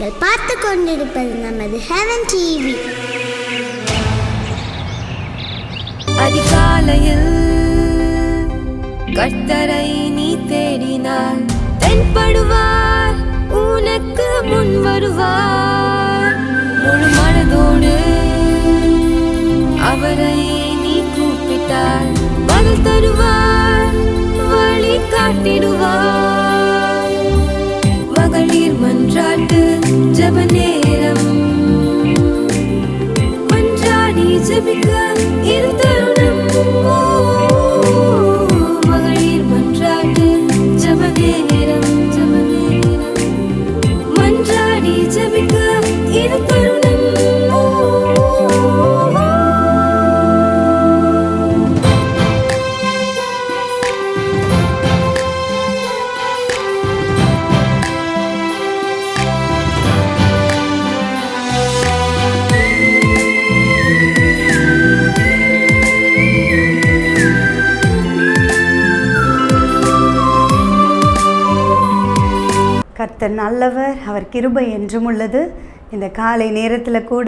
நீங்கள் பார்த்து கொண்டிருப்பது நமது ஹெவன் டிவி. அதிகாலையில் கர்த்தரை நீ தேடினால் தென்படுவார், உனக்கு முன் வருவார். முழு மனதோடு அவரை நீ கூப்பிட்டால் பதில் தருவார், வழி காட்டிடுவார். மகளிர் மன்றாட்டு ஜெப நேரம், மன்றாடி ஜெபிக்க இது தருணம். மகளிர் மன்றாட்டு ஜெப நேரம், மன்றாடி ஜெபிக்க இது தருணம். கர்த்தர் நல்லவர், அவர் கிருபை என்றும் உள்ளது. இந்த காலை நேரத்தில் கூட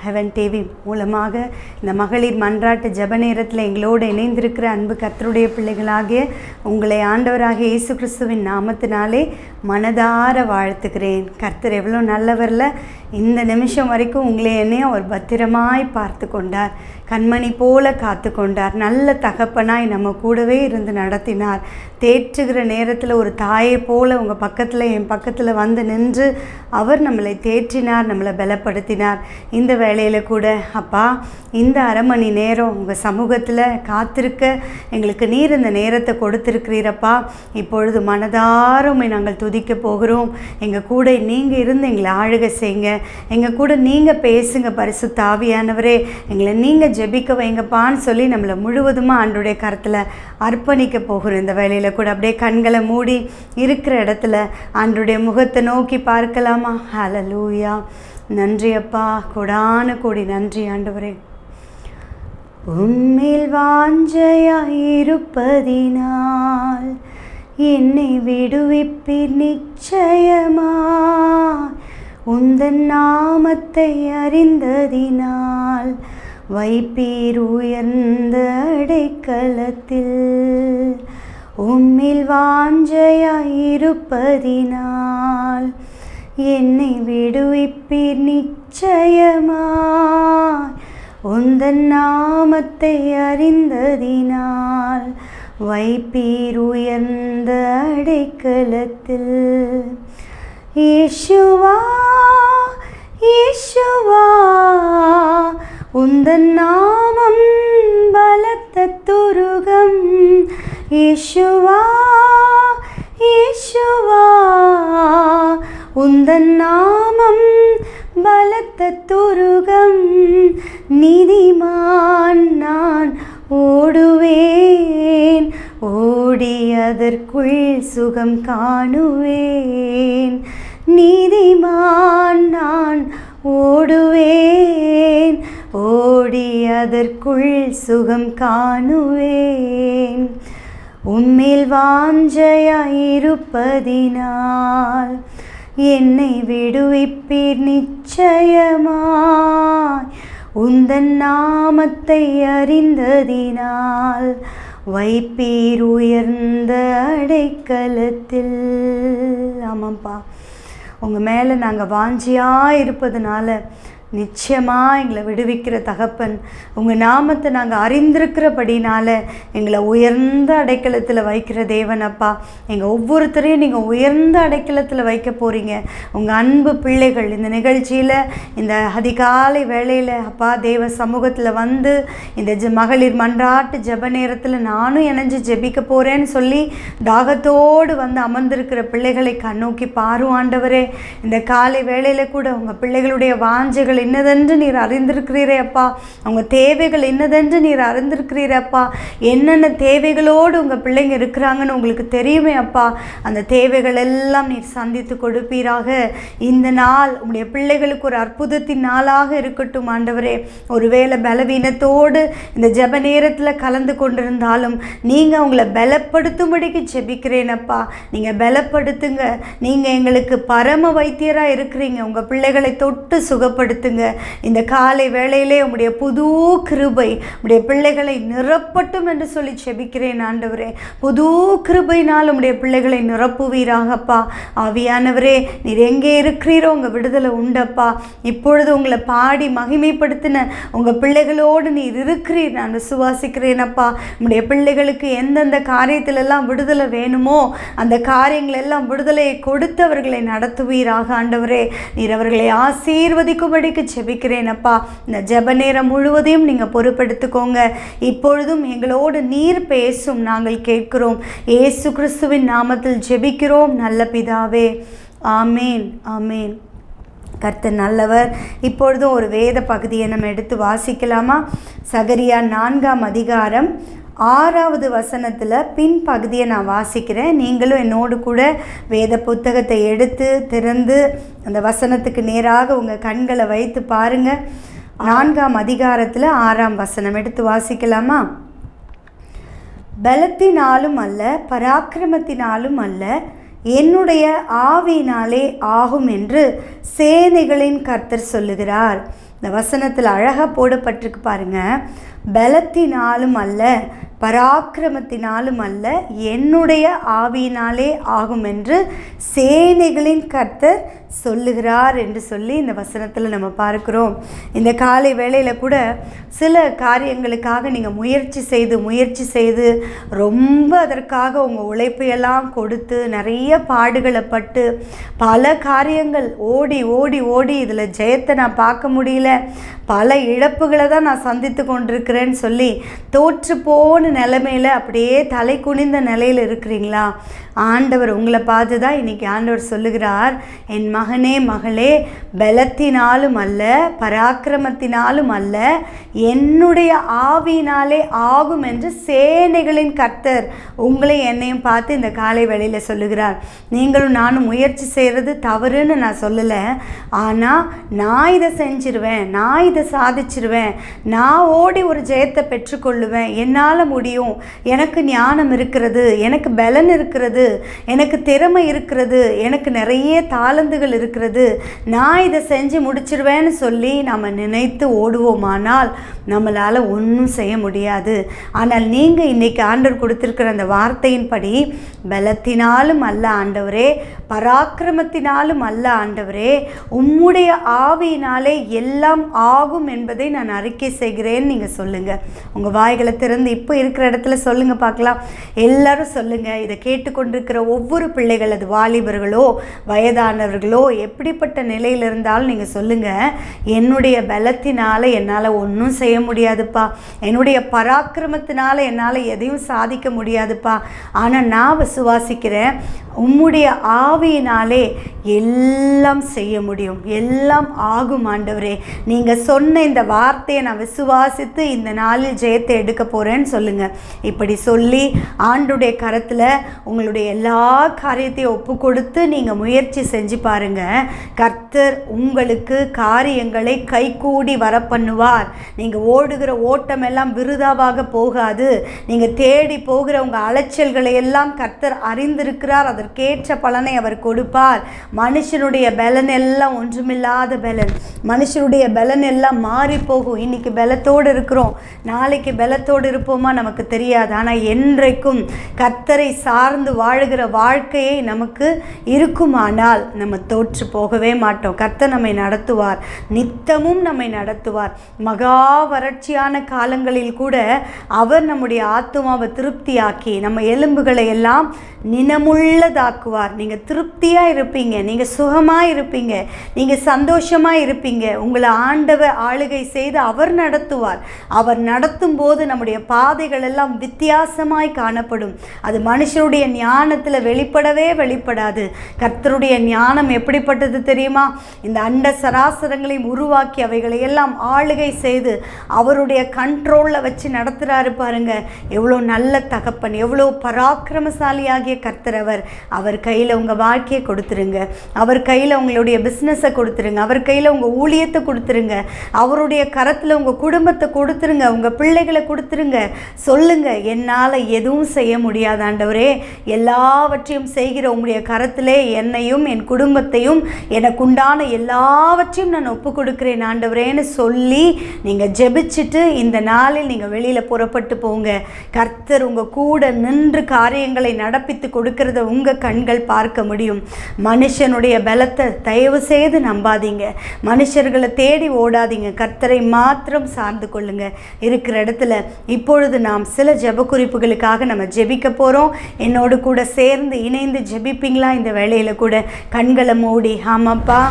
ஹெவன் டிவி மூலமாக இந்த மகளிர் மன்றாட்டு ஜெப நேரத்தில் எங்களோடு இணைந்திருக்கிற அன்பு கர்த்தருடைய பிள்ளைகளாகிய உங்களை ஆண்டவராகிய இயேசு கிறிஸ்துவின் நாமத்தினாலே மனதார வாழ்த்துக்கிறேன். கர்த்தர் எவ்வளோ நல்லவரில் இந்த நிமிஷம் வரைக்கும் உங்களை என்னையும் அவர் பத்திரமாய் பார்த்து கொண்டார், கண்மணி போல காத்து கொண்டார், நல்ல தகப்பனாய் நம்ம கூடவே இருந்து நடத்தினார். தேற்றுகிற நேரத்தில் ஒரு தாயை போல் உங்கள் பக்கத்தில் என் பக்கத்தில் வந்து நின்று அவர் நம்மளை தேற்றினார், நம்மளை பலப்படுத்தினார். இந்த வேளையில் கூட அப்பா இந்த அரை மணி நேரம் உங்கள் சமூகத்தில் காத்திருக்க எங்களுக்கு நீர் இந்த நேரத்தை கொடுத்துருக்கிறீரப்பா. இப்பொழுது மனதாரமை நாங்கள் துதிக்க போகிறோம். எங்கள் கூட நீங்கள் இருந்து எங்களை ஆளுகை செய்யுங்க, எங்கள் கூட நீங்கள் பேசுங்க. பரிசுத்த ஆவியானவரே, எங்களை நீங்கள் ஜெபிக்க வைங்கப்பான்னு சொல்லி நம்மளை முழுவதுமாக ஆண்டவருடைய கரத்தில் அர்ப்பணிக்க போகிறோம். இந்த வேளையில் கூட அப்படியே கண்களை மூடி இருக்கிற இடத்துல ஆண்டவருடைய முகத்தை நோக்கி பார்க்கலாமா? ஹல்லேலூயா. நன்றி அப்பா, கொடான கோடி நன்றி ஆண்டவரே. உம்மில் வாஞ்சையாயிருப்பதினால் என்னை விடுவிப்பீர் நிச்சயமா. உந்தன் நாமத்தை அறிந்ததினால் வைப்பீர் உயர்ந்த அடைக்கலத்தில். உம்மில் வாஞ்சையாயிருப்பதினால் என்னை விடுவிப்பீர் நிச்சயமா. உந்தன் நாமத்தை அறிந்ததினால் வைப்பீர் உயர்ந்த அடைக்கலத்தில். இயேசுவா இயேசுவா, உந்தன் நாமம் பலத்த துருகம். இயேசுவா இயேசுவா, உந்தன் நாமம் பலத்த துருகம். நீதிமான் நான் ஓடுவேன், ஓடி அதற்குள் சுகம் காணுவேன். நீதிமான் நான் ஓடுவேன், ஓடி அதற்குள் சுகம் காணுவேன். உம்மில் வாஞ்சையாயிருப்பதினால் என்னை விடுவிப்பீர் நிச்சயமாய். உந்தன் நாமத்தை அறிந்ததினால் வைப்பீர் உயர்ந்த அடைக்கலத்தில். ஆமாம்ப்பா, உங்கள் மேலே நாங்கள் வாஞ்சியாக இருப்பதுனால நிச்சயமாக எங்களை விடுவிக்கிற தகப்பன். உங்கள் நாமத்தை நாங்கள் அறிந்திருக்கிறபடினால எங்களை உயர்ந்த அடைக்கலத்தில் வைக்கிற தேவன் அப்பா. எங்கள் ஒவ்வொருத்தரையும் நீங்கள் உயர்ந்த அடைக்கலத்தில் வைக்க போகிறீங்க. உங்கள் அன்பு பிள்ளைகள் இந்த நிகழ்ச்சியில் இந்த அதிகாலை வேளையில் அப்பா தேவ சமூகத்தில் வந்து இந்த மகளிர் மன்றாட்டு ஜெப நேரத்தில் நானும் இணைஞ்சு ஜெபிக்க போகிறேன்னு சொல்லி தாகத்தோடு வந்து அமர்ந்திருக்கிற பிள்ளைகளை கண்ணோக்கி பாரு ஆண்டவரே. இந்த காலை வேளையில் கூட உங்கள் பிள்ளைகளுடைய வாஞ்சைகளை இன்னதென்று நீர் அறிந்திருக்கிறீரே அப்பா. அவங்க தேவைகள் இன்னதென்று நீர் அறிந்திருக்கிறீரே அப்பா. என்னென்ன தேவைகளோடு உங்கள் பிள்ளைங்க இருக்கிறாங்கன்னு உங்களுக்கு தெரியுமே அப்பா. அந்த தேவைகள் எல்லாம் நீர் சந்தித்து கொடுப்பீராக. இந்த நாள் உங்களுடைய பிள்ளைகளுக்கு ஒரு அற்புதத்தின் நாளாக இருக்கட்டும் ஆண்டவரே. ஒருவேளை பலவீனத்தோடு இந்த ஜெப நேரத்தில் கலந்து கொண்டிருந்தாலும் நீங்கள் அவங்கள பலப்படுத்தும்படிக்கு ஜெபிக்கிறேனப்பா. நீங்கள் பலப்படுத்துங்க. நீங்கள் எங்களுக்கு பரம வைத்தியராக இருக்கிறீங்க. உங்கள் பிள்ளைகளை தொட்டு சுகப்படுத்துங்க. இந்த காலை வேளையிலே உங்களுடைய புது கிருபை உங்களுடைய பிள்ளைகளை நிரப்பட்டும் என்று சொல்லி ஜெபிக்கிறேன் ஆண்டவரே. புது கிருபையினால் உங்களுடைய பிள்ளைகளை நிரப்புவீராகப்பா. ஆவியானவரே, நீர் எங்கே இருக்கிறீரோ உங்கள் விடுதலை உண்டப்பா. இப்பொழுது உங்களை பாடி மகிமைப்படுத்தின உங்கள் பிள்ளைகளோடு நீர் இருக்கிறீர். நான் விசுவாசிக்கிறேனப்பா. உங்களுடைய பிள்ளைகளுக்கு எந்தெந்த காரியத்திலெல்லாம் விடுதலை வேணுமோ அந்த காரியங்கள் எல்லாம் விடுதலையை கொடுத்தவர்களை நடத்துவீராக ஆண்டவரே. நீர் அவர்களை ஆசீர்வதிக்கும்படிக்கு ஜெபிக்கிறேனப்பா. இந்த ஜெப நேரம் முழுவதையும் நீங்கள் பொறுப்பெடுத்துக்கோங்க. இப்பொழுதும் எங்களோடு நீர் பேசும் நாங்கள் கேட்கிறோம். இயேசு கிறிஸ்துவின் நாமத்தில் ஜெபிக்கிறோம் நல்ல பிதாவே. ஆமேன், ஆமேன். கர்த்தர் நல்லவர். இப்பொழுதும் ஒரு வேத பகுதியை நம்ம எடுத்து வாசிக்கலாமா? சகரியா 4ஆம் அதிகாரம் 6வது வசனத்தில் பின்பகுதியை நான் வாசிக்கிறேன். நீங்களும் என்னோடு கூட வேத புத்தகத்தை எடுத்து திறந்து அந்த வசனத்துக்கு நேராக உங்கள் கண்களை வைத்து பாருங்கள். 4ஆம் அதிகாரத்தில் 6ஆம் வசனம் எடுத்து வாசிக்கலாமா? பலத்தினாலும் அல்ல, பராக்கிரமத்தினாலும் அல்ல, என்னுடைய ஆவியினாலே ஆகும் என்று சேனைகளின் கர்த்தர் சொல்லுகிறார். இந்த வசனத்தில் அழகாக போடப்பட்டிருக்கு பாருங்க. பலத்தினாலும் அல்ல, பராக்கிரமத்தினாலும் அல்ல, என்னுடைய ஆவியினாலே ஆகும் என்று சேனைகளின் கர்த்தர் சொல்லுகிறார் என்று சொல்லி இந்த வசனத்தில் நம்ம பார்க்கிறோம். இந்த காலை வேளையில் கூட சில காரியங்களுக்காக நீங்கள் முயற்சி செய்து ரொம்ப அதற்காக உங்கள் உழைப்பையெல்லாம் கொடுத்து நிறைய பாடுகளை பட்டு பல காரியங்கள் ஓடி ஓடி ஓடி இதில் ஜெயத்தை நான் பார்க்க முடியல, பல இழப்புகளை தான் நான் சந்தித்து கொண்டிருக்கிறேன்னு சொல்லி தோற்று போன நிலைமையில் அப்படியே தலை குனிந்த நிலையில் இருக்கிறீங்களா? ஆண்டவர் உங்களை பார்த்து தான் இன்றைக்கி ஆண்டவர் சொல்லுகிறார், என் மகனே மகளே, பலத்தினாலும் அல்ல, பராக்கிரமத்தினாலும் அல்ல, என்னுடைய ஆவியினாலே ஆகும் என்று சேனைகளின் கர்த்தர் உங்களை என்னையும் பார்த்து இந்த காலை வேளையில் சொல்லுகிறார். நீங்களும் நானும் முயற்சி செய்கிறது தவறுன்னு நான் சொல்லலை. ஆனால் நான் இதை செஞ்சிருவேன், நான் இதை சாதிச்சிருவேன், நான் ஓடி ஒரு ஜெயத்தை பெற்றுக்கொள்ளுவேன், என்னால் முடியும், எனக்கு ஞானம் இருக்கிறது, எனக்கு பலன் இருக்கிறது, எனக்கு திறமை இருக்கிறது, எனக்கு நிறைய தாளந்துகள் இருக்கிறது, நான் இதை செஞ்சு முடிச்சிருவேன்னு சொல்லி நம்ம நினைத்து ஓடுவோமானால் நம்மளால் ஒன்றும் செய்ய முடியாது. ஆனால் நீங்கள் இன்றைக்கி ஆண்டவர் கொடுத்திருக்கிற அந்த வார்த்தையின்படி பலத்தினாலும் அல்ல ஆண்டவரே, பராக்கிரமத்தினாலும் அல்ல ஆண்டவரே, உம்முடைய ஆவியினாலே எல்லாம் ஆகும் என்பதை நான் அறிக்கை செய்கிறேன்னு நீங்கள் சொல்லுங்கள். உங்கள் வாய்களை திறந்து இப்போ இருக்கிற இடத்துல சொல்லுங்கள் பார்க்கலாம். எல்லாரும் சொல்லுங்கள். இதை கேட்டுக்கொண்டிருக்கிற ஒவ்வொரு பிள்ளைகள், அது வாலிபர்களோ வயதானவர்களோ எப்படிப்பட்ட நிலையில் இருந்தாலும் நீங்கள் சொல்லுங்கள், என்னுடைய பலத்தினால் என்னால் ஒன்றும் செய்ய முடியாதுப்பா, என்னுடைய பராக்கிரமத்தினால் என்னால் எதையும் சாதிக்க முடியாதுப்பா, ஆனால் நான் விசுவாசிக்கிறேன் உம்முடைய ஆவியினாலே எல்லாம் செய்ய முடியும், எல்லாம் ஆகும் ஆண்டவரே. நீங்கள் சொன்ன இந்த வார்த்தையை நான் விசுவாசித்து இந்த நாளில் ஜெயத்தை எடுக்க போகிறேன்னு சொல்லுங்கள். இப்படி சொல்லி ஆண்டுடைய கரத்தில் உங்களுடைய எல்லா காரியத்தையும் ஒப்பு கொடுத்து நீங்கள் முயற்சி செஞ்சு பாருங்கள். கர்த்தர் உங்களுக்கு காரியங்களை கைகூடி வர பண்ணுவார். நீங்கள் ஓடுகிற ஓட்டம் எல்லாம் விருதாவாக போகாது. நீங்கள் தேடி போகிற உங்கள் அலைச்சல்களை எல்லாம் கர்த்தர் அறிந்திருக்கிறார். அதற்கேற்ற பலனை அவர் கொடுப்பார். மனுஷனுடைய பலன் எல்லாம் ஒன்றுமில்லாத பலன், மனுஷனுடைய பலன் எல்லாம் மாறி போகும். இன்னைக்கு பலத்தோடு இருக்கிறோம், நாளைக்கு பலத்தோடு இருப்போமா நமக்கு தெரியாது. ஆனால் என்றைக்கும் கர்த்தரை சார்ந்து வாழுகிற வாழ்க்கையை நமக்கு இருக்குமானால் நம்ம தோற்று போகவே மாட்டோம். கர்த்தர் நம்மை நடத்துவார், நித்தமும் நம்மை நடத்துவார். மகா வறட்சியான காலங்களில் கூட அவர் நம்முடைய ஆத்துமாவை திருப்தியாக்கி நம்ம எலும்புகளை எல்லாம் நினமுள்ளதாக்குவார். நீங்கள் திருப்தியாக இருப்பீங்க, நீங்கள் சுகமாக இருப்பீங்க, நீங்கள் சந்தோஷமாக இருப்பீங்க. உங்களை ஆண்டவர் ஆளுகை செய்து அவர் நடத்துவார். அவர் நடத்தும் போது நம்முடைய பாதைகள் எல்லாம் வித்தியாசமாய் காணப்படும். அது மனுஷருடைய ஞானத்தில் வெளிப்படவே வெளிப்படாது. கர்த்தருடைய ஞானம் எப்படிப்பட்டது தெரியுமா? இந்த அண்ட சராசரங்களையும் உருவாக்கி அவைகளை எல்லாம் ஆளுகை செய்து அவருடைய கண்ட்ரோலில் வச்சு நடத்துகிறாரு பாருங்க. எவ்வளோ நல்ல தகப்பன், எவ்வளோ பராக்கிரமசாலியாகிய கர்த்தர். அவர் கையில் உங்கள் வாழ்க்கையை கொடுத்துருங்க, அவர் கையில் உங்களுடைய பிஸ்னஸை கொடுத்துருங்க, அவர் கையில் உங்கள் ஊழியத்தை கொடுத்துருங்க, அவருடைய கரத்தில் உங்கள் குடும்பத்தை கொடுத்துருங்க, உங்கள் பிள்ளைகளை கொடுத்துருங்க. சொல்லுங்க, என்னால் எதுவும் செய்ய முடியாது ஆண்டவரே, எல்லாவற்றையும் செய்கிற உங்களுடைய கரத்திலே என்னையும் என் குடும்பத்தையும் எனக்குண்டான எல்லாவற்றையும் நான் ஒப்பு கொடுக்குறேன் ஆண்டவரேன்னு சொல்லி நீங்கள் ஜெபிச்சுட்டு இந்த நாளில் நீங்கள் வெளியில் புறப்பட்டு போங்க. கர்த்தர் உங்கள் கூட நின்று காரியங்களை நடப்பித்து கொடுக்கறத உங்கள் கண்கள் பார்க்க முடியும். மனுஷனுடைய பலத்தை தயவு செய்து நம்பாதீங்க, மனுஷர்களை தேடி ஓடாதீங்க, கர்த்தரை மாத்திரம் சார்ந்து கொள்ளுங்க. இருக்கிற இடத்துல இப்பொழுது நாம் சில ஜெப குறிப்புகளுக்காக நம்ம ஜெபிக்க போகிறோம். என்னோடு கூட சேர்ந்து இணைந்து ஜெபிப்பீங்களா? இந்த வேளையில் கூட கண்களை மூடி, ஆமாப்பா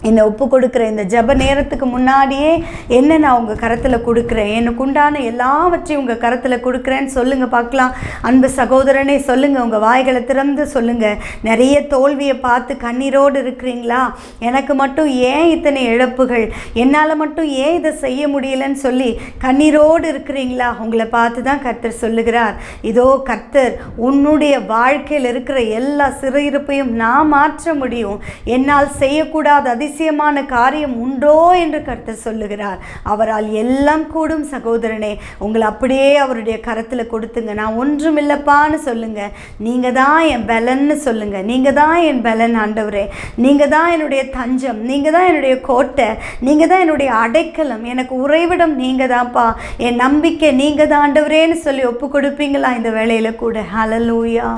என்னை ஒப்பு கொடுக்குற இந்த ஜெப நேரத்துக்கு முன்னாடியே என்ன நான் உங்கள் கரத்தில் கொடுக்குறேன், எனக்கு உண்டான எல்லாவற்றையும் உங்கள் கரத்தில் கொடுக்குறேன்னு சொல்லுங்கள் பார்க்கலாம். அன்பு சகோதரனே சொல்லுங்கள், உங்கள் வாய்களை திறந்து சொல்லுங்கள். நிறைய தோல்வியை பார்த்து கண்ணீரோடு இருக்கிறீங்களா? எனக்கு மட்டும் ஏன் இத்தனை இழப்புகள், என்னால் மட்டும் ஏன் இதை செய்ய முடியலன்னு சொல்லி கண்ணீரோடு இருக்கிறீங்களா? உங்களை பார்த்து தான் கர்த்தர் சொல்லுகிறார், இதோ கர்த்தர் உன்னுடைய வாழ்க்கையில் இருக்கிற எல்லா சிறையிருப்பையும் நான் மாற்ற முடியும், என்னால் செய்யக்கூடாத அதிசயமான காரியம் உண்டோ என்று கர்த்தர் சொல்லுகிறார். அவரால் எல்லாம் கூடும். சகோதரனே, உங்களை அப்படியே அவருடைய கரத்தில் கொடுத்துங்க. நான் ஒன்றும் இல்லைப்பான்னு சொல்லுங்க. நீங்கள் தான் என் பலன்னு சொல்லுங்க. நீங்கள் தான் என் பலன் ஆண்டவரே, நீங்கள் தான் என்னுடைய தஞ்சம், நீங்கள் தான் என்னுடைய கோட்டை, நீங்கள் தான் என்னுடைய அடைக்கலம், எனக்கு உறைவிடம் நீங்கள் தான்ப்பா, என் நம்பிக்கை நீங்கள் தான் ஆண்டவரேன்னு சொல்லி ஒப்பு கொடுப்பீங்களா இந்த வேளையில் கூட? ஹல்லேலூயா.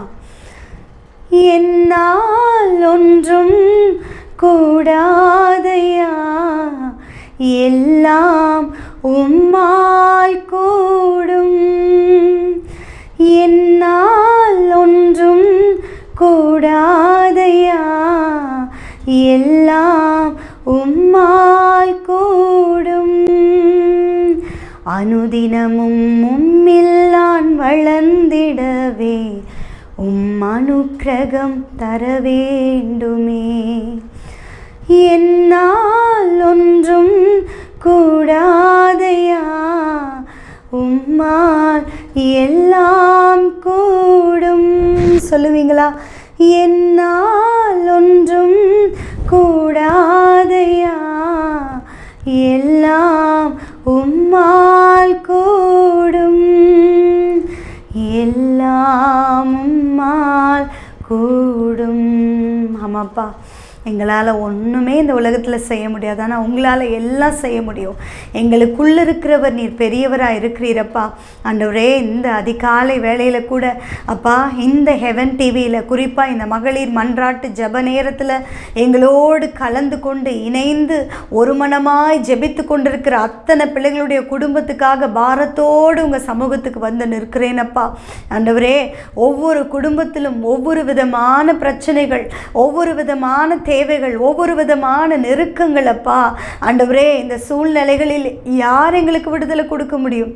என்னால் ஒன்றும் கூடாதையா, எல்லாம் உம்மால் கூடும். என்னால் ஒன்றும் கூடாதையா, எல்லாம் உம்மால் கூடும். அனுதினமும் உம்மில் நான் வளர்ந்திடவே அனுக்கிரகம் தர வேண்டுமே. என்னால் ஒன்றும் கூடாதையா, உம்மால் எல்லாம் கூடும். சொல்லுவீங்களா? என்னால் ஒன்றும் கூடாதையா, எல்லாம் உம்மால் கூடும், எல்லாம் உம்மால் கூடும். ஆமாப்பா, எங்களால் ஒன்றுமே இந்த உலகத்தில் செய்ய முடியாது, ஆனால் உங்களால் எல்லாம் செய்ய முடியும். எங்களுக்குள்ளே இருக்கிறவர் நீர் பெரியவராக இருக்கிறீரப்பா. ஆண்டவரே, இந்த அதிகாலை வேளையில் கூட அப்பா, இந்த ஹெவன் டிவியில் குறிப்பாக இந்த மகளிர் மன்றாட்டு ஜெப நேரத்தில் எங்களோடு கலந்து கொண்டு இணைந்து ஒரு மனமாய் ஜெபித்து கொண்டிருக்கிற அத்தனை பிள்ளைகளுடைய குடும்பத்துக்காக பாரத்தோடு உங்கள் சமூகத்துக்கு வந்து நிற்கிறேனப்பா. ஆண்டவரே, ஒவ்வொரு குடும்பத்திலும் ஒவ்வொரு விதமான பிரச்சனைகள், ஒவ்வொரு விதமான தேவைகள், ஒவ்வொரு விதமான நெருக்கங்கள் அப்பா. ஆண்டவரே, இந்த சூழ்நிலைகளில் யார் எங்களுக்கு விடுதலை கொடுக்க முடியும்?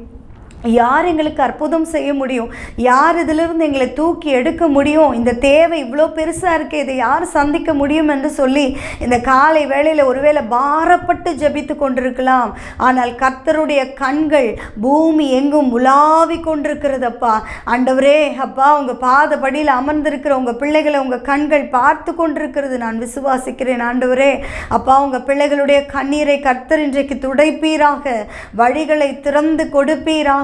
யார் எங்களுக்கு அற்புதம் செய்ய முடியும்? யார் இதிலிருந்து எங்களை தூக்கி எடுக்க முடியும்? இந்த தேவை இவ்வளோ பெருசாக இருக்கே, இதை யார் சந்திக்க முடியும் என்று சொல்லி இந்த காலை வேளையில் ஒருவேளை பாரப்பட்டு ஜெபித்து கொண்டிருக்கலாம். ஆனால் கர்த்தருடைய கண்கள் பூமி எங்கும் உலாவி கொண்டிருக்கிறதப்பா. ஆண்டவரே அப்பா, உங்கள் பாதபடியில் அமர்ந்திருக்கிற உங்கள் பிள்ளைகளை உங்கள் கண்கள் பார்த்து கொண்டிருக்கிறது நான் விசுவாசிக்கிறேன். ஆண்டவரே அப்பா, உங்கள் பிள்ளைகளுடைய கண்ணீரை கர்த்தர் இன்றைக்கு துடைப்பீராக, வழிகளை திறந்து கொடுப்பீராக,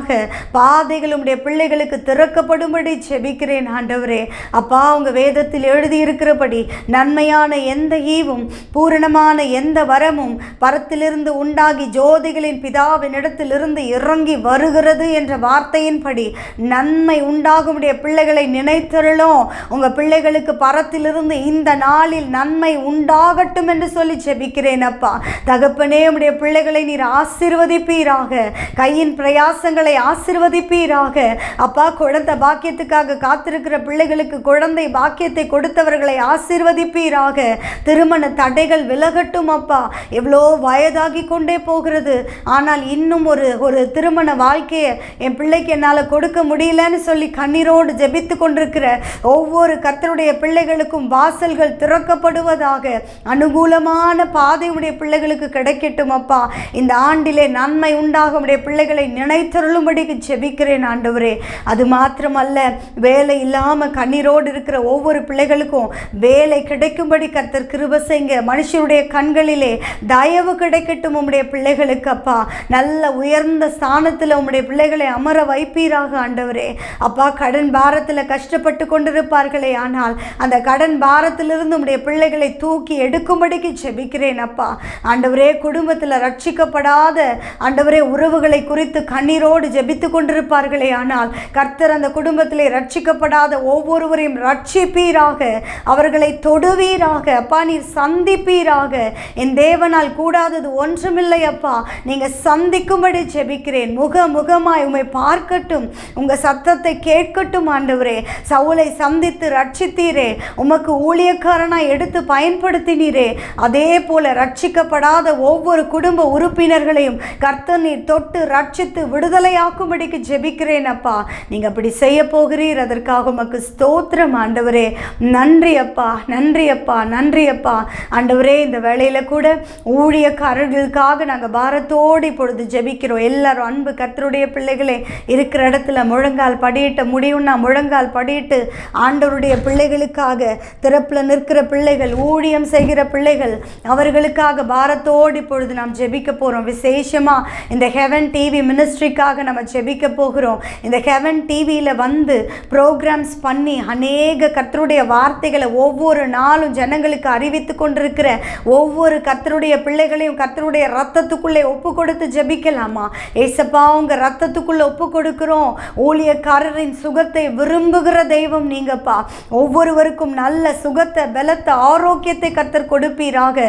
பாதைகள் உம்முடைய பிள்ளைகளுக்கு திறக்கப்படும்படி செபிக்கிறேன். ஆண்டவரே அப்பா, உங்க வேதத்தில் எழுதியிருக்கிறபடி நன்மையான எந்த ஈவும் பூரணமான எந்த வரமும் பரத்திலிருந்து உண்டாகி ஜோதிகளின் பிதாவின் இடத்திலிருந்து இறங்கி வருகிறது என்ற வார்த்தையின்படி நன்மை உண்டாகும் உடைய பிள்ளைகளை நினைத்தருளும். உங்க பிள்ளைகளுக்கு பரத்திலிருந்து இந்த நாளில் நன்மை உண்டாகட்டும் என்று சொல்லி செபிக்கிறேன் அப்பா. தகப்பனே, உடைய பிள்ளைகளை நீர் ஆசீர்வதிப்பீராக. கையின் பிரயாசங்களை பிள்ளைகளை ஆசீர்வதிப்பீராக. அப்பா, குழந்தை பாக்கியத்துக்காக காத்திருக்கிற பிள்ளைகளுக்கு குழந்தை பாக்கியத்தை கொடுத்தவர்களை ஆசீர்வதிப்பீராக. திருமண தடைகள் விலகட்டும் அப்பா. எவ்வளோ வயதாகி கொண்டே போகிறது, ஆனால் இன்னும் ஒரு திருமண வாழ்க்கையை என் பிள்ளைக்கு என்னால் கொடுக்க முடியலன்னு சொல்லி கண்ணீரோடு ஜெபித்து கொண்டிருக்கிற ஒவ்வொரு கர்த்தருடைய பிள்ளைகளுக்கும் வாசல்கள் திறக்கப்படுவதாக. அனுகூலமான பாதை உடைய பிள்ளைகளுக்கு கிடைக்கட்டும் அப்பா. இந்த ஆண்டிலே நன்மை உண்டாக உடைய பிள்ளைகளை நினைத்தருளும்படிக்கு ஜெபிக்கிறேன் ஆண்டவரே. அது மாத்திரமல்ல, வேலை இல்லாமல் கண்ணீரோடு இருக்கிற ஒவ்வொரு பிள்ளைகளுக்கும் வேலை கிடைக்கும்படி கர்த்தர் கிருபை செய்யுங்க. மனுஷருடைய கண்களிலே தயவு கிடைக்கட்டும் உம்முடைய பிள்ளைகளுக்கு அப்பா. நல்ல உயர்ந்த ஸ்தானத்தில் உம்முடைய பிள்ளைகளை அமர வைப்பீராக ஆண்டவரே. அப்பா, கடன் பாரத்தில் கஷ்டப்பட்டு கொண்டிருப்பார்களே, ஆனால் அந்த கடன் பாரத்திலிருந்து உம்முடைய பிள்ளைகளை தூக்கி எடுக்கும்படிக்கு ஜெபிக்கிறேன் அப்பா. ஆண்டவரே, குடும்பத்தில் ரட்சிக்கப்படாத ஆண்டவரே உறவுகளை குறித்து கண்ணீரோடு ஜெபித்து கொண்டிருப்பார்களே, ஆனால் கர்த்தர் அந்த குடும்பத்திலே ரட்சிக்கப்படாத ஒவ்வொருவரையும் ரட்சிப்பீராக, அவர்களை தொடுவீராக. அப்பா, நீர் சந்திப்பீராக. என் தேவனால் கூடாதது ஒன்றுமில்லை அப்பா. நீங்கள் சந்திக்கும்படி ஜெபிக்கிறேன். முகமாய் உம்மை பார்க்கட்டும், உங்கள் சத்தத்தை கேட்கட்டும் ஆண்டவரே. சவுலை சந்தித்து ரட்சித்தீரே, உமக்கு ஊழியக்காரனாய் எடுத்து பயன்படுத்தினீரே, அதே போல ரட்சிக்கப்படாத ஒவ்வொரு குடும்ப உறுப்பினர்களையும் கர்த்தர் நீர் தொட்டு ரட்சித்து விடுதலையாக்கும்படிக்கு ஜெபிக்கிறேன் அப்பா. நீங்கள் அப்படி செய்ய போகிறீர், அதற்காக உமக்கு ஸ்தோத்திரம் ஆண்டவரே. நன்றி அப்பா, நன்றி அப்பா, நன்றி அப்பா. ஆண்டவரே, இந்த வேளையில் கூட ஊழியக்காரர்களுக்காக நாங்கள் பாரத்தோடு இப்பொழுது ஜெபிக்கிறோம். எல்லாரும் அன்பு கர்த்தருடைய பிள்ளைகளே இருக்கிற இடத்துல முழங்கால் படியிட்ட முடியும்னா முழங்கால் படியிட்டு ஆண்டவருடைய பிள்ளைகளுக்காக, திறப்பில் நிற்கிற பிள்ளைகள், ஊழியம் செய்கிற பிள்ளைகள், அவர்களுக்காக பாரத்தோடு இப்பொழுது நாம் ஜெபிக்க போகிறோம். விசேஷமாக இந்த ஹெவன் டிவி மினிஸ்ட்ரிக்காக நம்ம ஜெபிக்க போகிறோம். இந்த ஹெவன் டிவியில் வந்து ப்ரோக்ராம்ஸ் பண்ணி அநேக கர்த்தருடைய வார்த்தைகளை ஒவ்வொரு நாளும் ஜனங்களுக்கு அறிவித்து கொண்டிருக்கிற ஒவ்வொரு கர்த்தருடைய பிள்ளைகளையும் கர்த்தருடைய ரத்தத்துக்குள்ளே ஒப்பு கொடுத்து ஜெபிக்கலாமா? ஏசப்பா, உங்கள் ரத்தத்துக்குள்ளே ஒப்பு கொடுக்கிறோம். ஊழியக்காரரின் சுகத்தை விரும்புகிற தெய்வம் நீங்கப்பா. ஒவ்வொருவருக்கும் நல்ல சுகத்தை, பலத்தை, ஆரோக்கியத்தை கர்த்தர் கொடுப்பீராக.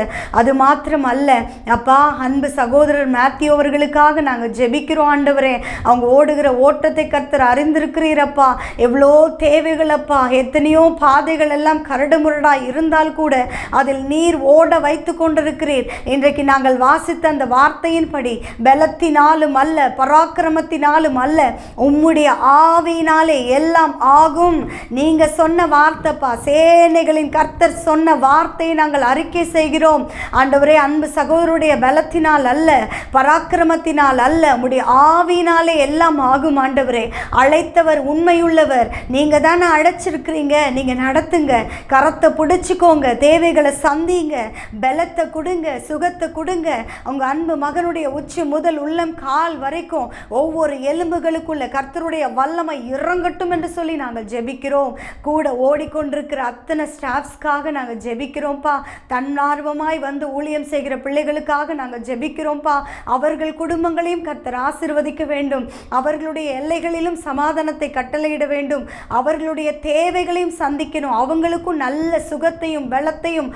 அது மாத்திரம் அல்ல அப்பா, அன்பு சகோதரர் மேத்யூ அவர்களுக்காக நாங்கள் ஜெபிக்கிறோம் ஆண்டவரே. அவங்க ஓடுகிற ஓட்டத்தை கர்த்தர் அறிந்திருக்கிறீரப்பா. எவ்வளோ தேவைகளப்பா, எத்தனையோ பாதைகள் எல்லாம் கரடுமுரடாக இருந்தால் கூட அதில் நீர் ஓட வைத்து கொண்டிருக்கிறீர். இன்றைக்கு நாங்கள் வாசித்த அந்த வார்த்தையின்படி பலத்தினாலும் அல்ல, பராக்கிரமத்தினாலும் அல்ல, உம்முடைய ஆவியினாலே எல்லாம் ஆகும். நீங்க சொன்ன வார்த்தைப்பா, சேனைகளின் கர்த்தர் சொன்ன வார்த்தையை நாங்கள் அறிக்கை செய்கிறோம் ஆண்டவரே. அன்பு சகோதரருடைய பலத்தினால் அல்ல, பராக்கிரமத்தினால் அல்ல, உம்முடைய ஆவியினாலே எல்லாம் ஆகும் ஆண்டவரே. அழைத்தவர் உண்மையுள்ளவர். நீங்க தானே அழைச்சிருக்கிறீங்க, நீங்க நடத்துங்க, கரத்தை பிடிச்சிக்கோங்க, தேவைகளை சந்திங்க, பலத்தை கொடுங்க, சுகத்தை கொடுங்க. உங்க அன்பு மகனுடைய உச்சி முதல் உள்ளம் கால் வரைக்கும் ஒவ்வொரு எலும்புகளுக்குள்ள கர்த்தருடைய வல்லமை இறங்கட்டும் என்று சொல்லி நாங்கள் ஜெபிக்கிறோம். கூட ஓடிக்கொண்டிருக்கிற அத்தனை ஸ்டாஃப்ஸ்க்காக நாங்கள் ஜெபிக்கிறோம்ப்பா. தன்னார்வமாய் வந்து ஊழியம் செய்கிற பிள்ளைகளுக்காக நாங்கள் ஜெபிக்கிறோம்ப்பா. அவர்கள் குடும்பங்களையும் கர்த்தர் ஆசீர்வதிக்க வேண்டும். அவர்களுடைய எல்லைகளிலும் சமாதானத்தை கட்டளையிட வேண்டும். அவர்களுடைய தேவைகளையும் சந்திக்கணும். அவங்களுக்கும் நல்ல சுகத்தையும் பலத்தையும்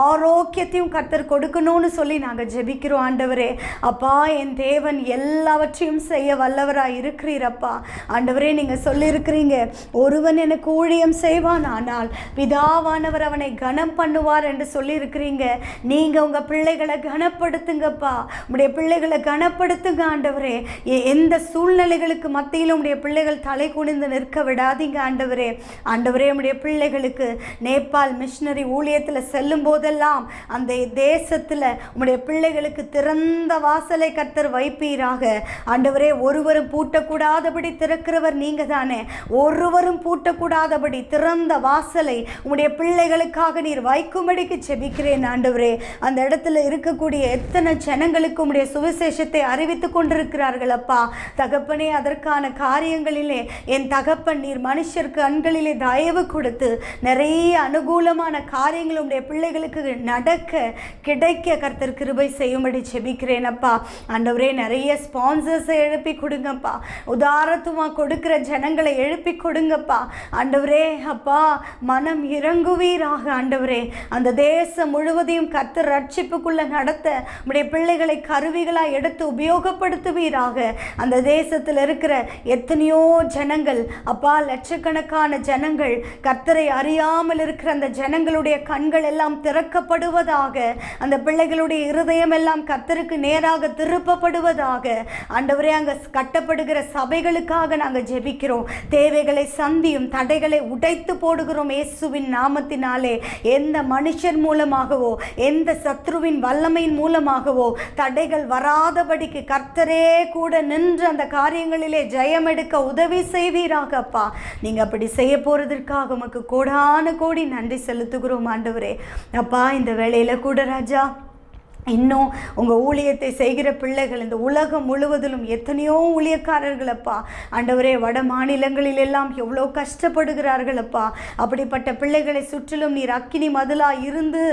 ஆரோக்கியத்தையும் கர்த்தர் கொடுக்கணும்னு சொல்லி நாங்கள் ஜெபிக்கிறோம் ஆண்டவரே. அப்பா, என் தேவன் எல்லாவற்றையும் செய்ய வல்லவராய் இருக்கிறீரப்பா. ஆண்டவரே, நீங்கள் சொல்லியிருக்கிறீங்க, ஒருவன் எனக்கு ஊழியம் செய்வான், ஆனால் பிதாவானவர் அவனை கனம் பண்ணுவார் என்று சொல்லியிருக்கிறீங்க. நீங்கள் உங்கள் பிள்ளைகளை கனப்படுத்துங்கப்பா. உடைய பிள்ளைகளை கனப்படுத்துங்க ஆண்டவரே. எந்த சூழ்நிலைகளுக்கு மத்தியிலும் உடைய பிள்ளைகள் தலை குனிந்து நிற்க விடாதீங்க ஆண்டவரே. ஆண்டவரே, உடைய பிள்ளைகளுக்கு நேபாள் மிஷனரி ஊழியத்தில் செல்லும் போதெல்லாம் அந்த தேசத்தில் உடைய பிள்ளைகளுக்கு திறந்த வாசலை கர்த்தர் வைப்பீராக ஆண்டவரே. ஒருவரும் பூட்டக்கூடாதபடி திறக்கிறவர் நீங்க தானே. ஒருவரும் பூட்டக்கூடாதபடி திறந்த வாசலை உடைய பிள்ளைகளுக்காக நீர் வைக்கும்படிக்கு ஜெபிக்கிறேன் ஆண்டவரே. அந்த இடத்துல இருக்கக்கூடிய எத்தனை ஜனங்களுக்கு உடைய சுவிசேஷத்தை அறிவித்து கொண்டிருக்கிறார்கள் அப்பா. தகப்பனே, அதற்கான காரியங்களிலே என் தகப்பன் நீர் மனுஷருக்கு கண்களிலே தயவு கொடுத்து நிறைய அனுகூலமான காரியங்கள் உடைய பிள்ளைகளுக்கு நடக்க கிடைக்க கர்த்தர் கிருபை செய்யும்படி ஜெபிக்கிறேன் அப்பா. ஆண்டவரே, நிறைய ஸ்பான்சர்ஸை எழுப்பி கொடுங்கப்பா. உதாரத்துவமாக கொடுக்கிற ஜனங்களை எழுப்பி கொடுங்கப்பா ஆண்டவரே. அப்பா, மனம் இறங்குவீராக ஆண்டவரே. அந்த தேசம் முழுவதையும் கர்த்தர் ரட்சிப்புக்குள்ள நடத்த உடைய பிள்ளைகளை கருவிகளாக எடுத்து உபயோகப்படுத்துவீராக. அந்த அந்த தேசத்தில் இருக்கிற எத்தனையோ ஜனங்கள் அப்பா, லட்சக்கணக்கான ஜனங்கள் கர்த்தரை அறியாமல் இருக்கிற அந்த ஜனங்களுடைய கண்கள் எல்லாம் திறக்கப்படுவதாக, அந்த பிள்ளைகளுடைய இருதயம் எல்லாம் கர்த்தருக்கு நேராக திருப்பப்படுவதாக. ஆண்டவரே, அங்கே கட்டப்படுகிற சபைகளுக்காக நாங்கள் ஜெபிக்கிறோம். தேவைகளை சந்தியும், தடைகளை உடைத்து போடுகிறோம் இயேசுவின் நாமத்தினாலே. எந்த மனுஷன் மூலமாகவோ, எந்த சத்ருவின் வல்லமையின் மூலமாகவோ தடைகள் வராதபடிக்கு கர்த்தரே கூட நின்று அந்த காரியங்களிலே ஜெயம் எடுக்க உதவி செய்வீராகப்பா. நீங்கள் அப்படி செய்ய போகிறதற்காக உமக்கு கோடான கோடி நன்றி செலுத்துகிறோம் ஆண்டவரே. அப்பா, இந்த வேளையில் கூட ராஜா, இன்னும் உங்கள் ஊழியத்தை செய்கிற பிள்ளைகள் இந்த உலகம் முழுவதிலும் எத்தனையோ ஊழியக்காரர்களப்பா ஆண்டவரே, வட மாநிலங்களில் எல்லாம் எவ்வளோ கஷ்டப்படுகிறார்களப்பா. அப்படிப்பட்ட பிள்ளைகளை சுற்றிலும் நீர் அக்கினி மதிலாக இருந்து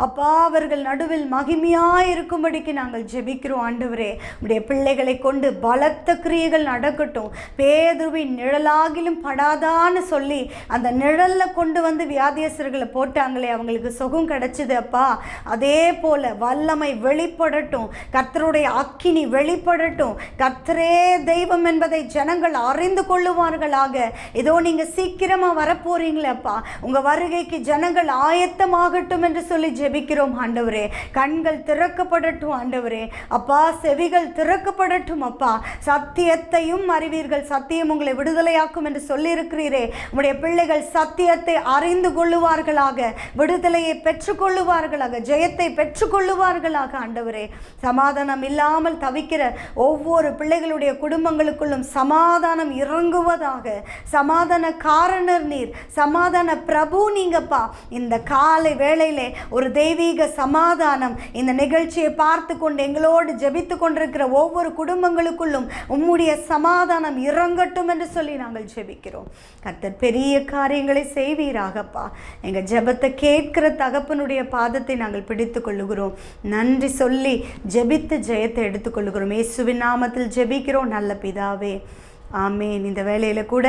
அப்பா அவர்கள் நடுவில் மகிமையாக இருக்கும்படிக்கு நாங்கள் ஜெபிக்கிறோம் ஆண்டவரே. உடைய பிள்ளைகளை கொண்டு பலத்த கிரியைகள் நடக்கட்டும். பேதுருவின் நிழலாகிலும் படாதான்னு சொல்லி அந்த நிழலில் கொண்டு வந்து வியாதியஸ்தர்களை போட்டாங்களே, அவங்களுக்கு சுகம் கிடைச்சிது அப்பா. அதே போல் வல்லம் வெளிப்படட்டும், கர்த்தருடைய அக்கினி வெளிப்படட்டும். கர்த்தரே தெய்வம் என்பதை ஜனங்கள் அறிந்து கொள்ளுவார்களாக. இதோ நீங்க சீக்கிரமா வரப்போறீங்களேப்பா, உங்க வருகைக்கு ஜனங்கள் ஆயத்தமாகட்டும் என்று சொல்லி ஜெபிக்கிறோம் ஆண்டவரே. கண்கள் திறக்கப்படட்டும் ஆண்டவரே. அப்பா, செவிகள் திறக்கப்படட்டும் அப்பா. சத்தியத்தையும் அறிவீர்கள், சத்தியம் உங்களை விடுதலையாக்கும் என்று சொல்லி இருக்கிறீரே. உங்களுடைய பிள்ளைகள் சத்தியத்தை அறிந்து கொள்ளுவார்களாக, விடுதலையை பெற்றுக்கொள்ளுவார்களாக, ஜெயத்தை பெற்றுக்கொள்ளுவார்கள் ஆண்டவரே. சமாதானம் இல்லாமல் தவிக்கிற ஒவ்வொரு பிள்ளைகளுடைய குடும்பங்களுக்குள்ளும் சமாதானம் இறங்குவதாக. சமாதான காரணர் நீர், சமாதான பிரபு நீங்கப்பா. இந்த காலை வேளையிலே ஒரு தெய்வீக சமாதானம் இந்த நிகழ்ச்சியை பார்த்து கொண்டு எங்களோடு ஜெபித்து கொண்டிருக்கிற ஒவ்வொரு குடும்பங்களுக்குள்ளும் உம்முடைய சமாதானம் இறங்கட்டும் என்று சொல்லி நாங்கள் ஜெபிக்கிறோம். கர்த்தர் பெரிய காரியங்களை செய்வீராகப்பா. எங்கள் ஜெபத்தை கேட்கிற தகப்பனுடைய பாதத்தை நாங்கள் பிடித்து கொள்ளுகிறோம். நன்றி சொல்லி ஜெபித்து ஜெயத்தை எடுத்துக்கொள்கிறோம். இயேசுவின் நாமத்தில் ஜெபிக்கிறோம் நல்ல பிதாவே, ஆமேன். இந்த வேளையில் கூட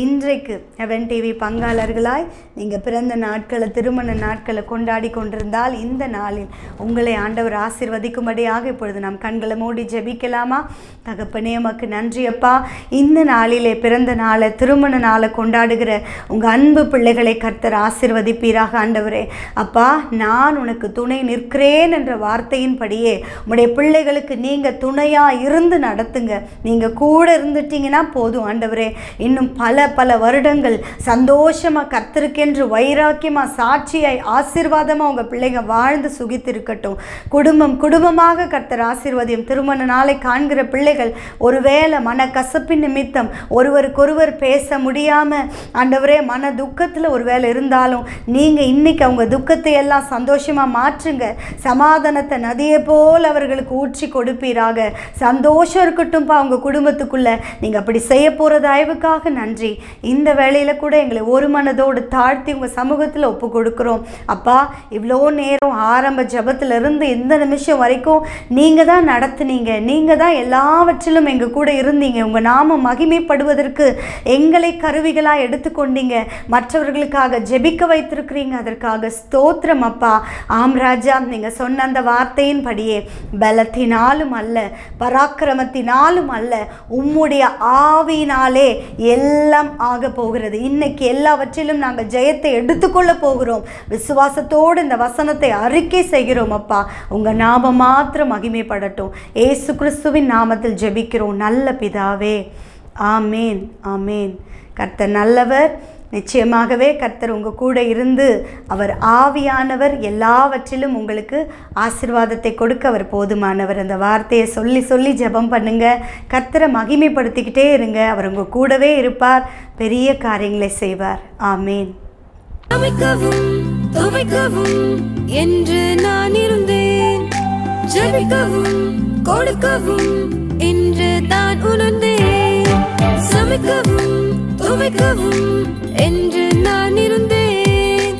இன்றைக்கு ஹெவன் டிவி பங்காளர்களாய் நீங்கள் பிறந்த நாட்களை, திருமண நாட்களை கொண்டாடி கொண்டிருந்தால் இந்த நாளில் உங்களை ஆண்டவர் ஆசீர்வதிக்கும்படியாக இப்பொழுது நாம் கண்களை மூடி ஜெபிக்கலாமா? தகப்பனே, உமக்கு நன்றி அப்பா. இந்த நாளிலே பிறந்த நாளை, திருமண நாளை கொண்டாடுகிற உங்கள் அன்பு பிள்ளைகளை கர்த்தர் ஆசீர்வதிப்பீராக ஆண்டவரே. அப்பா, நான் உனக்கு துணை நிற்கிறேன் என்ற வார்த்தையின்படியே உங்களுடைய பிள்ளைகளுக்கு நீங்கள் துணையாக இருந்து நடத்துங்க. நீங்கள் கூட இருந்துட்டீங்கன்னா போதும் ஆண்டவரே. இன்னும் பல வருடங்கள் சந்தோஷமாக கர்த்தருக்கென்று வைராக்கியமாக சாட்சியாய் ஆசீர்வாதமாக உங்கள் பிள்ளைங்க வாழ்ந்து சுகித்திருக்கட்டும். குடும்பமாக கர்த்தர் ஆசீர்வாதியம். திருமண நாளை காண்கிற பிள்ளைகள் ஒருவேளை மன கசப்பின் நிமித்தம் ஒருவருக்கொருவர் பேச முடியாமல் ஆண்டவரே மன துக்கத்தில் ஒருவேளை இருந்தாலும் நீங்கள் இன்னைக்கு அவங்க துக்கத்தை எல்லாம் சந்தோஷமாக மாற்றுங்க. சமாதானத்தை நதியை போல் அவர்களுக்கு ஊற்றி கொடுப்பீராக. சந்தோஷம் இருக்கட்டும்ப்பா அவங்க குடும்பத்துக்குள்ளே. நீங்கள் அப்படி செய்ய போகிற தயவுக்காக நன்றி. இந்த வேளையில் கூட எங்களை ஒரு மனதோடு தாழ்த்தி உங்கள் சமூகத்தில் ஒப்பு கொடுக்குறோம் அப்பா. இவ்வளோ நேரம் ஆரம்ப ஜபத்திலிருந்து இந்த நிமிஷம் வரைக்கும் நீங்கள் தான் நடத்துனீங்க, நீங்கள் தான் எல்லாவற்றிலும் எங்கள் கூட இருந்தீங்க. உங்கள் நாமம் மகிமைப்படுவதற்கு எங்களை கருவிகளாக எடுத்துக்கொண்டீங்க. மற்றவர்களுக்காக ஜெபிக்க வைத்திருக்கிறீங்க, அதற்காக ஸ்தோத்திரம் அப்பா. ஆம் ராஜா, நீங்கள் சொன்ன அந்த வார்த்தையின்படியே பலத்தினாலும் அல்ல, பராக்கிரமத்தினாலும் அல்ல, உம்முடைய ஆவியினாலே எல்லாம் ஆக போகிறது. இன்னைக்கு எல்லாவற்றிலும் நாங்கள் ஜெயத்தை எடுத்துக்கொள்ள போகிறோம். விசுவாசத்தோடு இந்த வசனத்தை அறிக்கை செய்கிறோம் அப்பா. உங்கள் நாமம் மாத்திரம் மகிமைப்படட்டும். ஏசு கிறிஸ்துவின் நாமத்தில் ஜெபிக்கிறோம் நல்ல பிதாவே, ஆமேன், ஆமேன். கர்த்தர் நல்லவர். நிச்சயமாகவே கர்த்தர் உங்கள் கூட இருந்து அவர் ஆவியானவர் எல்லாவற்றிலும் உங்களுக்கு ஆசீர்வாதத்தை கொடுக்க அவர் போதுமானவர். அந்த வார்த்தையை சொல்லி சொல்லி ஜெபம் பண்ணுங்க. கர்த்தரை மகிமைப்படுத்திக்கிட்டே இருங்க. அவர் உங்கள் கூடவே இருப்பார், பெரிய காரியங்களை செய்வார். ஆமேன். அமைக்கவும் துவைக்கவும் என்று நான் இருந்தேன், ஜெபிக்கவும் கொடுக்கவும் என்று தான் உணர்ந்தேன். சமைக்கவும் துவைக்கவும் என்று நான் இருந்தேன்,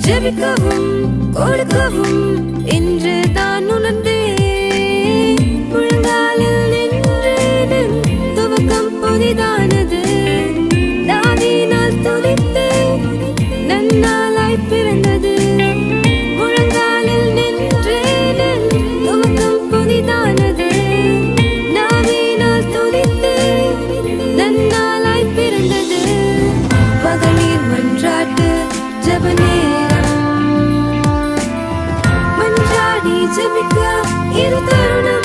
ஜெபிக்கவும் கொடுக்கவும் என்று தான் உணர்ந்தேன். முழங்காலில் நின்றேன், துவக்கம் புதிதானது, நாவினால் துதித்தேன், நன்னாளாய் பிறந்தது. முழங்காலில் நின்றேன், துவக்கம் புதிதானது, நாவினால் துதித்தேன், ஜெபிக்க இது தருணம்